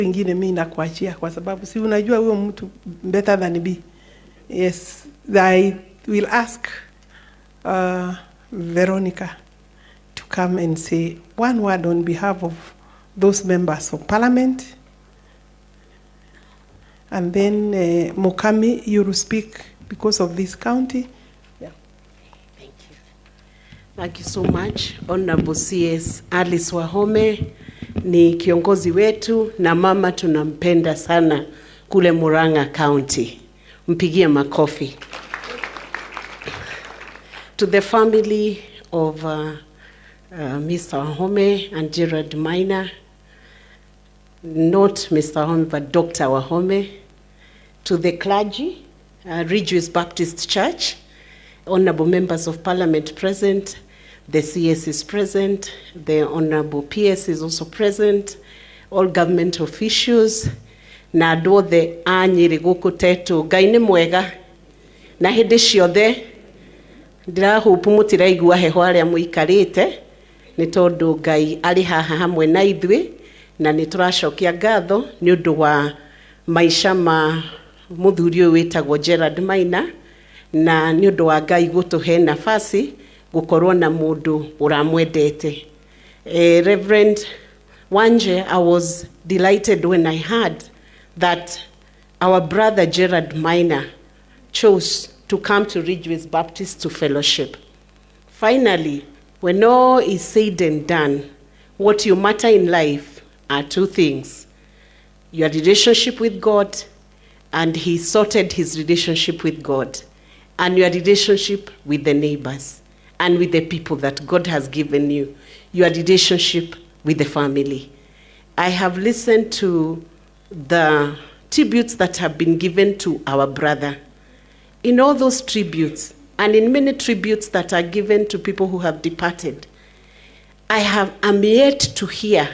Ingine mimi nakuachia kwa sababu si unajua huyo mtu better than me. Yes, I will ask Veronica to come and say one word on behalf of those members of parliament. And then Mukami, you will speak because of this county. Yeah. Thank you. Thank you so much. Honorable CS Alice Wahome ni kiongozi wetu na mama tunampenda sana kule Murang'a County. Mpigie makofi. To the family of Mr. Wahome and Gerard Maina, not Mr. Wahome but Dr. Wahome, to the clergy, Ridgeways Baptist Church, honorable members of parliament present, the CS is present, the honorable PS is also present, all government officials, na andũ othe a Nyeri gũkũ tetu, Ngai nĩ mwega, na hĩndĩ ciothe ndĩrahope mũtiraigua heho arĩa mũikarĩte, nĩ tondũ Ngai arĩ haha hamwe na ithuĩ, na nĩ tũracokia ngatho nĩ ũndũ wa maisha ma mũthuri ũyũ wĩtagwo Gerard Maina, na nĩ ũndũ wa Ngai gũtũhe nafasi gũkorwo na mũndũ ũramwendete. Reverend Wanje, I was delighted when I heard that our brother Gerard Maina chose to come to Ridgeways Baptist to fellowship. Finally, when all is said and done, what you matter in life are two things: your relationship with God, and he sorted his relationship with God, and your relationship with the neighbors and with the people that God has given you, your relationship with the family. I have listened to the tributes that have been given to our brother. In all those tributes, and in many tributes that are given to people who have departed, I'm yet to hear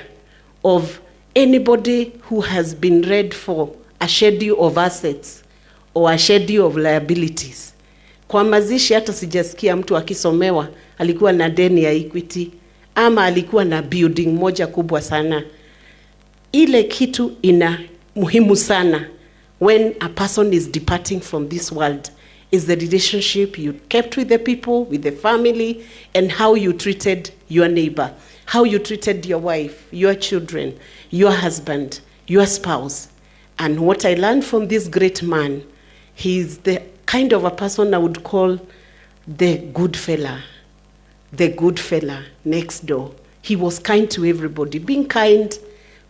of anybody who has been read for a schedule of assets or a schedule of liabilities. Kwa mazishi hata sijasikia mtu akisomewa alikuwa na deni ya Equity ama alikuwa na building moja kubwa sana. Ile kitu ina muhimu sana when a person is departing from this world is the relationship you kept with the people, with the family, and how you treated your neighbor, how you treated your wife, your children, your husband, your spouse. And what I learned from this great man, he's the kind of a person I would call the good fella next door. He was kind to everybody, being kind,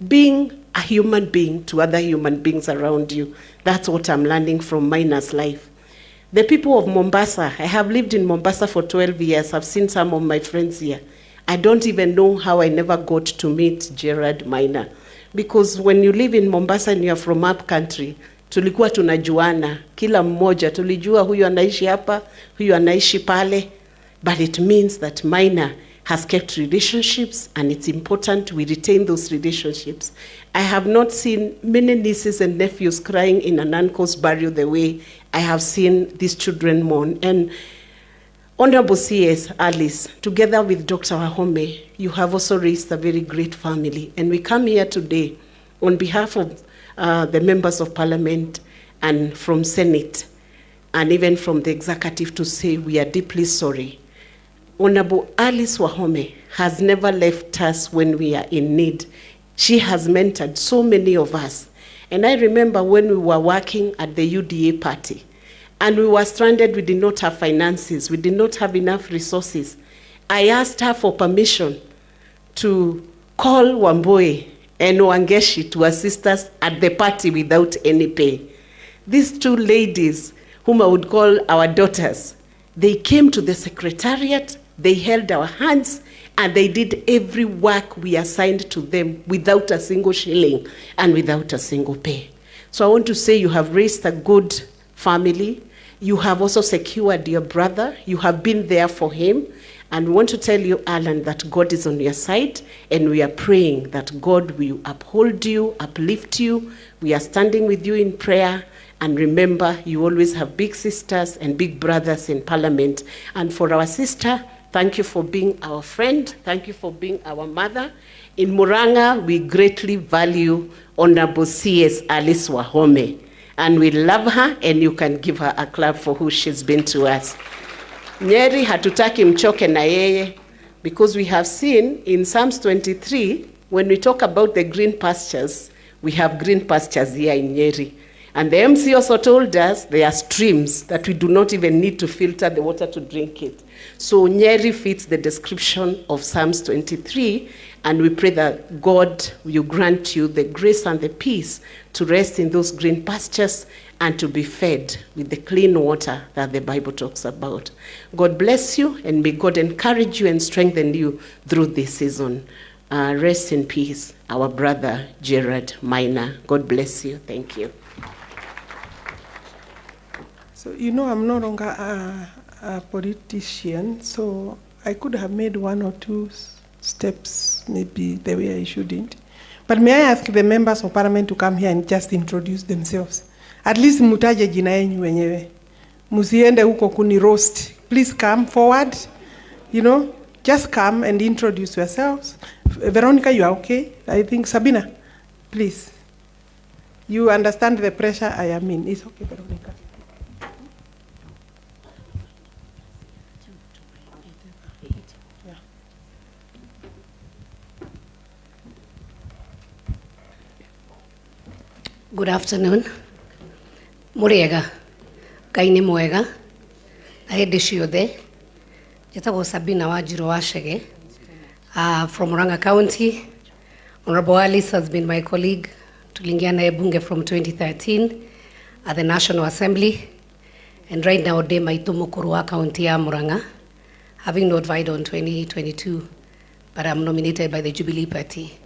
being a human being to other human beings around you. That's what I'm learning from Maina's life. The people of Mombasa, I have lived in Mombasa for 12 years. I've seen some of my friends here. I don't even know how I never got to meet Gerard Maina. Because when you live in Mombasa and you're from up country, tulikuwa tunajuana, kila mmoja, tulijua huyu anaishi hapa, huyu anaishi pale. But it means that Maina has kept relationships, and it's important we retain those relationships. I have not seen many nieces and nephews crying in an uncle's burial the way I have seen these children mourn. And Honorable CS Alice, together with Dr. Wahome, you have also raised a very great family. And we come here today on behalf of the members of parliament and from Senate and even from the executive to say we are deeply sorry. Honorable Alice Wahome has never left us when we are in need. She has mentored so many of us. And I remember when we were working at the UDA party and we were stranded, we did not have finances, we did not have enough resources. I asked her for permission to call Wamboe and Wangeshi to assist us at the party without any pay. These two ladies, whom I would call our daughters, they came to the secretariat, they held our hands, and they did every work we assigned to them without a single shilling and without a single pay. So I want to say you have raised a good family. You have also secured your brother. You have been there for him. And we want to tell you, Alan, that God is on your side, and we are praying that God will uphold you, uplift you. We are standing with you in prayer. And remember, you always have big sisters and big brothers in Parliament. And for our sister, thank you for being our friend. Thank you for being our mother. In Muranga, we greatly value Honorable CS Alice Wahome, and we love her, and you can give her a clap for who she's been to us. Nyeri hatutaki mchoke na yeye, because we have seen in Psalms 23, when we talk about the green pastures, we have green pastures here in Nyeri. And the MC also told us there are streams that we do not even need to filter the water to drink it. So Nyeri fits the description of Psalms 23, and we pray that God will grant you the grace and the peace to rest in those green pastures and to be fed with the clean water that the Bible talks about. God bless you, and may God encourage you and strengthen you through this season. Rest in peace, our brother Gerard Minor. God bless you. Thank you. So, you know, I'm no longer a politician, so I could have made one or two steps maybe the way I shouldn't. But may I ask the members of Parliament to come here and just introduce themselves? At least mutaje jina yenyu wenyewe. Musiende huko kuni roast. Please come forward. You know, just come and introduce yourselves. Veronica, you are okay? I think Sabina, please. You understand the pressure I am in. It's okay, Veronica. Good afternoon. Muriega. Kaini mwega. Na hindi ciothe. Njĩtagwo Sabina Wanjiru Wachege. From Murang'a County. Honorable Alice has been my colleague. Tuliingia naye bunge from 2013 at the National Assembly. And right now, de maitu mukuru wa county ya Murang'a, having not vied on 2022, but I'm nominated by the Jubilee Party.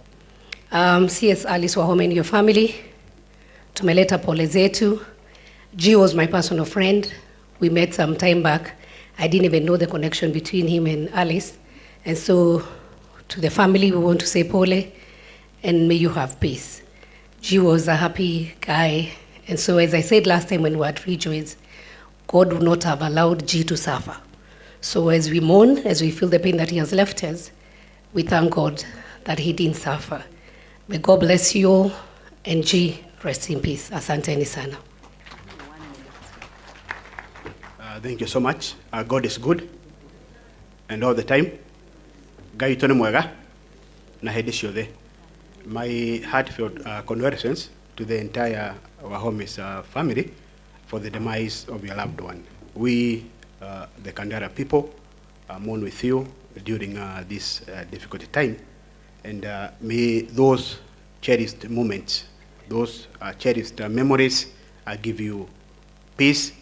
CS Alice Wahome and your family. Tumeleta pole zetu. G was my personal friend. We met some time back. I didn't even know the connection between him and Alice. And so to the family, we want to say pole and may you have peace. G was a happy guy. And so as I said last time when we were at Rejoice, God would not have allowed G to suffer. So as we mourn, as we feel the pain that he has left us, we thank God that he didn't suffer. May God bless you all, and G, rest in peace. Asanteni sana. Thank you so much. God is good, and all the time. Gai tone mwega na hedi ciothe. My heartfelt condolences to the entire Wahome's family for the demise of your loved one. We, the Kandara people, mourn with you during this difficult time, and may those cherished moments, those cherished memories give you peace,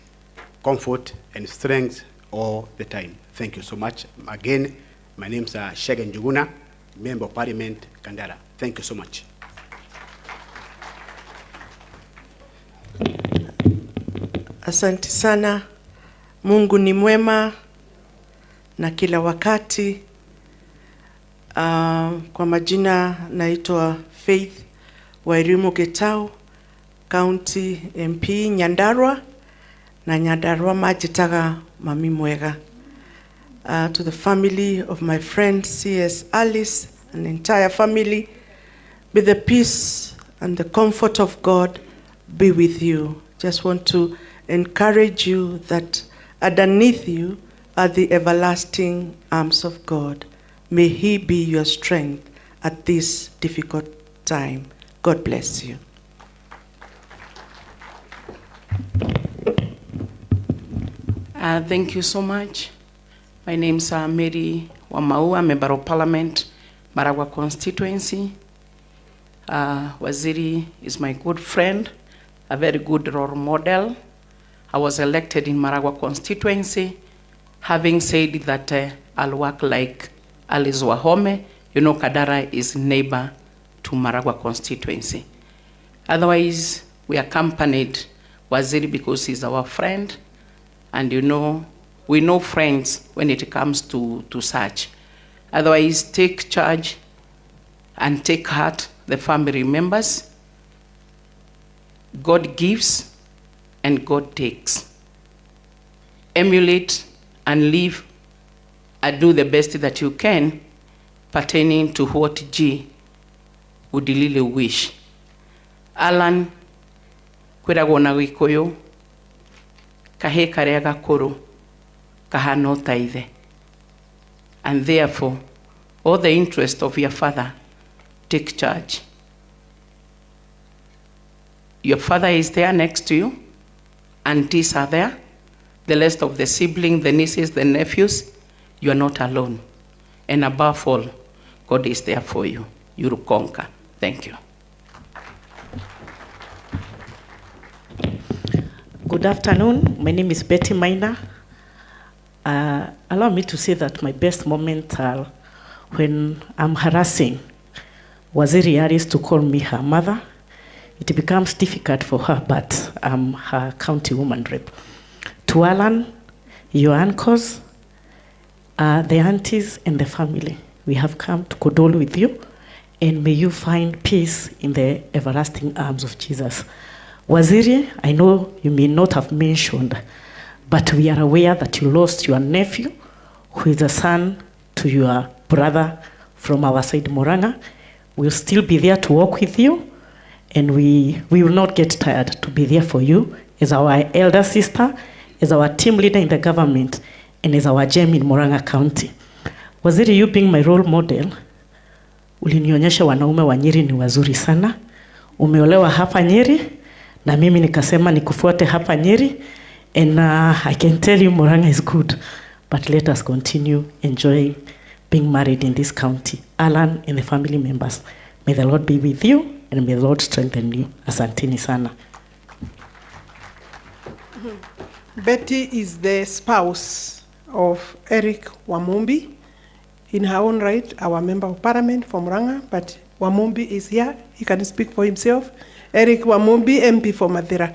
comfort, and strength all the time. Thank you so much. Again, my name is Shegen Njuguna, Member of Parliament, Kandara. Thank you so much. Asante sana. Mungu ni mwema na kila wakati. Kwa majina naitwa Faith Wairimu Getao, County MP Nyandarua, na Nyandarua majitaga mami mwega. To the family of my friend CS Alice and the entire family, may the peace and the comfort of God be with you. Just want to encourage you that underneath you are the everlasting arms of God. May he be your strength at this difficult time. God bless you. Thank you so much. My name is Mary Wamaua, Member of Parliament, Maragua constituency. Waziri is my good friend, a very good role model. I was elected in Maragua constituency, having said that I'll work like Alice Wahome. You know, Kadara is neighbor to Maragua constituency. Otherwise, we accompanied Waziri because he's our friend. And you know, we know friends when it comes to such. Otherwise, take charge and take heart, the family members. God gives and God takes. Emulate and live and do the best that you can pertaining to what G udilile wish. Alan, kwiragwo na Gikuyu, kahe karia gakuru, kahana taithe. And therefore, all the interest of your father, take charge. Your father is there next to you. Aunties are there. The rest of the siblings, the nieces, the nephews, you are not alone. And above all, God is there for you. You will conquer. Thank you. Good afternoon. My name is Betty Minor. Allow me to say that my best moments are when I'm harassing Waziri Aris to call me her mother. It becomes difficult for her, but I'm her county woman rep. To Alan, your uncles, the aunties and the family, we have come to condole with you, and may you find peace in the everlasting arms of Jesus. Waziri, I know you may not have mentioned, but we are aware that you lost your nephew, who is a son to your brother from our side, Moranga. We'll still be there to walk with you, and we will not get tired to be there for you as our elder sister, as our team leader in the government, and as our gem in Moranga County. Waziri, you being my role model, ulinionyesha wanaume wa Nyeri ni wazuri sana. Umeolewa hapa Nyeri, na mimi nikasema nikufuate hapa Nyeri, and I can tell you Moranga is good, but let us continue enjoying being married in this county. Alan and the family members, may the Lord be with you, and may the Lord strengthen you. Asanteni sana. Betty is the spouse of Eric Wamumbi, in her own right, our member of parliament from Murang'a, but Wamumbi is here. He can speak for himself. Eric Wamumbi, MP for Mathira.